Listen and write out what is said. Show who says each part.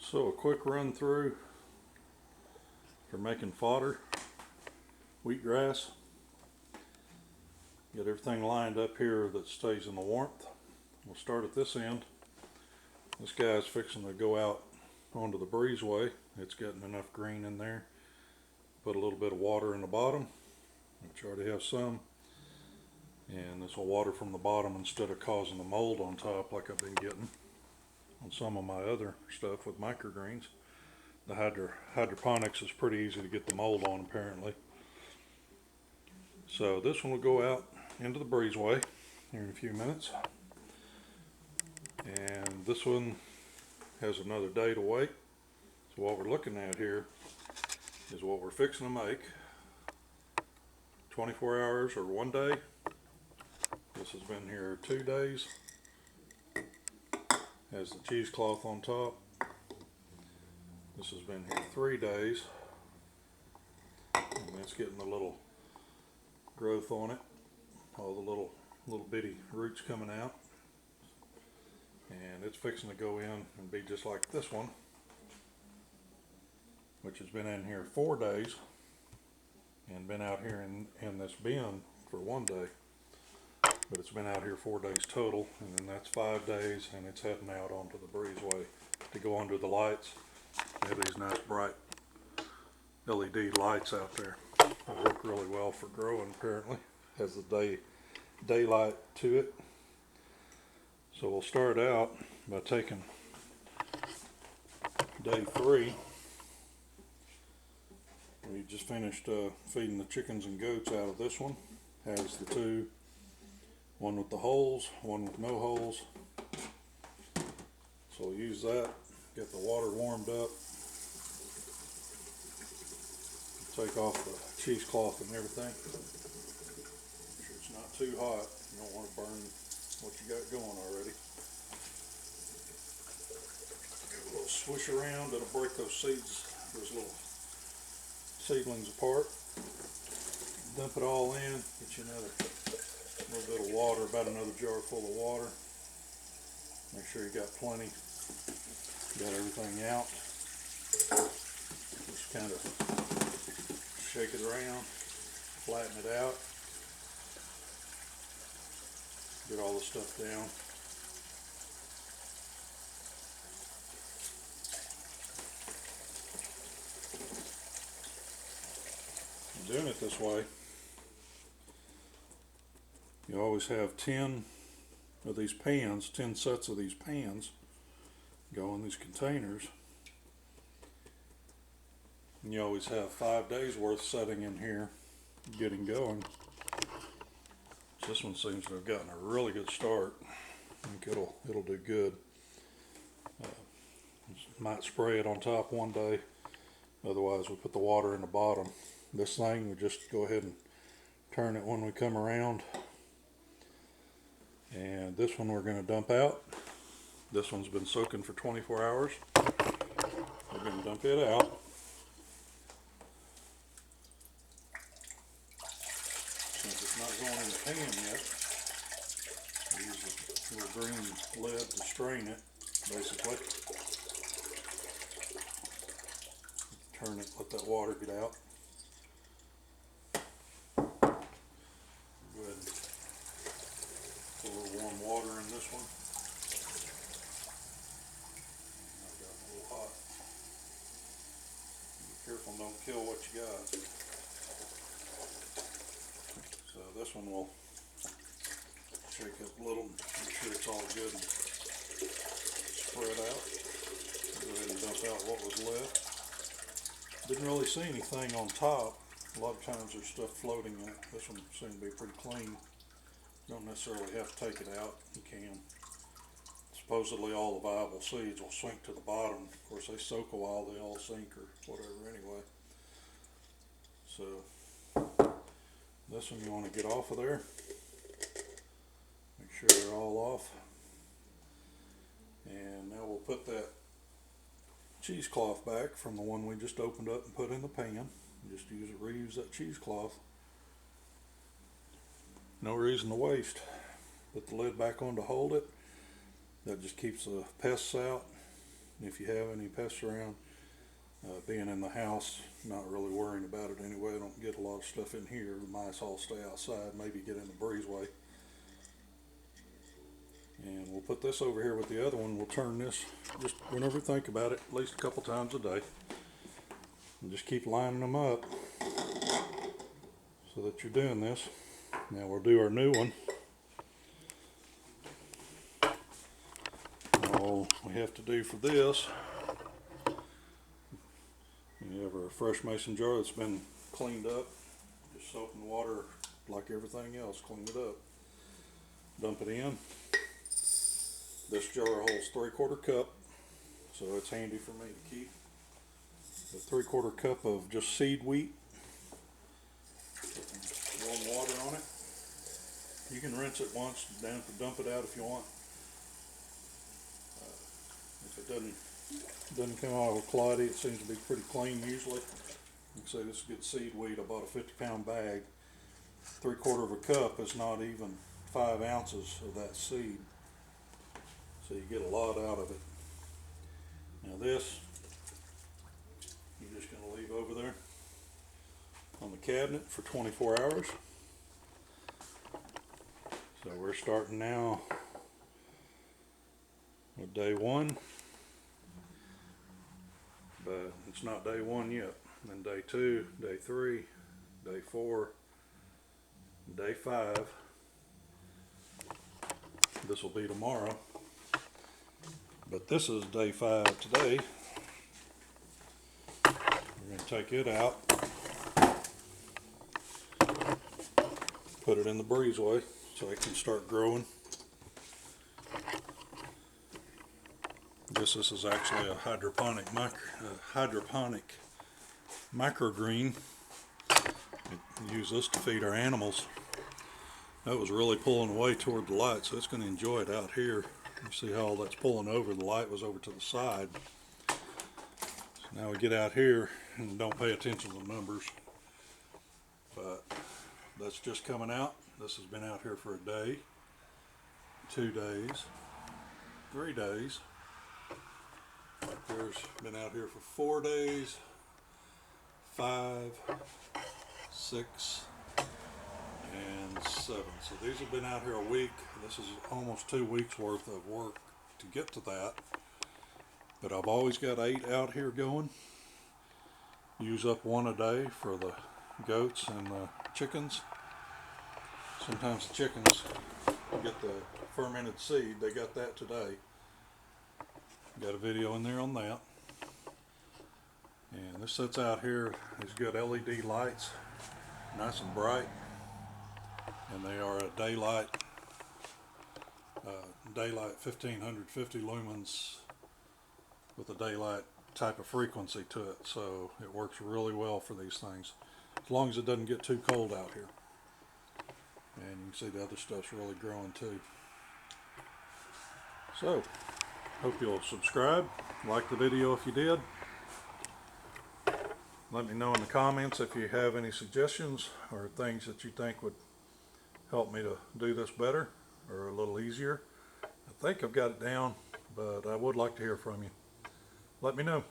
Speaker 1: So a quick run through for making fodder, wheatgrass. Get everything lined up here that stays in the warmth. We'll start at this end. This guy's fixing to go out onto the breezeway. It's getting enough green in there. Put a little bit of water in the bottom, which I already have some. And this will water from the bottom instead of causing the mold on top like I've been getting on some of my other stuff with microgreens. The hydroponics is pretty easy to get the mold on apparently. So this one will go out into the breezeway here in a few minutes. And this one has another day to wait. So what we're looking at here is what we're fixing to make. 24 hours or 1 day. This has been here 2 days. Has the cheesecloth on top. This has been here 3 days. And it's getting a little growth on it. All the little bitty roots coming out. And it's fixing to go in and be just like this one, which has been in here 4 days and been out here in this bin for 1 day. But it's been out here 4 days total, and then that's 5 days, and it's heading out onto the breezeway to go under the lights. They have these nice bright LED lights out there. They work really well for growing apparently. Has the daylight to it. So we'll start out by taking day 3. We just finished feeding the chickens and goats out of this one. Has the two, one with the holes, one with no holes. So we'll use that, get the water warmed up, take off the cheesecloth and everything. Make sure it's not too hot. You don't want to burn what you got going already. Give a little swish around, it'll break those little seedlings apart. Dump it all in, get you another little bit of water, about another jar full of water. Make sure you got plenty. Got everything out. Just kind of shake it around, flatten it out. Get all the stuff down. Doing it this way, you always have 10 of these pans, 10 sets of these pans go in these containers. And you always have 5 days worth setting in here, getting going. This one seems to have gotten a really good start. I think it'll do good. Might spray it on top 1 day. Otherwise, we'll put the water in the bottom. This thing, we just go ahead and turn it when we come around. And this one we're going to dump out. This one's been soaking for 24 hours. We're going to dump it out. Since it's not going in the pan yet, use a little green lid to strain it, basically. Turn it, let that water get out. Go ahead and put a little warm water in this one. I've got a little hot. Be careful, don't kill what you got. So this one will shake up a little, make sure it's all good and spread out. Go ahead and dump out what was left. Didn't really see anything on top. A lot of times there's stuff floating in it. This one seemed to be pretty clean. Don't necessarily have to take it out. You can. Supposedly all the viable seeds will sink to the bottom. Of course they soak a while, they all sink or whatever anyway. So this one you want to get off of there. Make sure they're all off. And now we'll put that cheesecloth back from the one we just opened up and put in the pan. Just reuse that cheesecloth. No reason to waste. Put the lid back on to hold it. That just keeps the pests out. if you have any pests around. Being in the house, not really worrying about it anyway. I don't get a lot of stuff in here. The mice all stay outside, maybe get in the breezeway. And we'll put this over here with the other one. We'll turn this, just whenever you think about it, at least a couple times a day. And just keep lining them up so that you're doing this. Now we'll do our new one. All we have to do for this, you have a fresh mason jar that's been cleaned up, just soap and water like everything else, clean it up, dump it in. This jar holds 3/4 cup, so it's handy for me to keep. A 3/4 cup of just seed wheat, warm water on it. You can rinse it once, dump it out if you want. If it doesn't come out all cloddy, it seems to be pretty clean usually. Like I say, this is good seed wheat. I bought a 50-pound bag. 3/4 of a cup is not even 5 ounces of that seed, so you get a lot out of it. Now this, you're just going to leave over there on the cabinet for 24 hours. So we're starting now with day 1. But it's not day 1 yet. Then day 2, day 3, day 4, day 5. This will be tomorrow. But this is day 5 today. We're going to take it out, put it in the breezeway so it can start growing. This is actually a hydroponic microgreen. We use this to feed our animals. That was really pulling away toward the light, so it's going to enjoy it out here. You see how all that's pulling over? The light was over to the side. So now we get out here and don't pay attention to the numbers. But that's just coming out. This has been out here for a day, 2 days, 3 days. There's been out here for 4 days, 5, 6, and 7. So these have been out here a week. This is almost 2 weeks worth of work to get to that. But I've always got 8 out here going. Use up 1 a day for the goats and the chickens. Sometimes the chickens get the fermented seed. They got that today. Got a video in there on that. And this sits out here. These good LED lights, nice and bright, and they are a daylight 1550 lumens with a daylight type of frequency to it, so it works really well for these things, as long as it doesn't get too cold out here. And you can see the other stuff's really growing too. So hope you'll subscribe, like the video if you did. Let me know in the comments if you have any suggestions or things that you think would help me to do this better or a little easier. I think I've got it down, but I would like to hear from you. Let me know.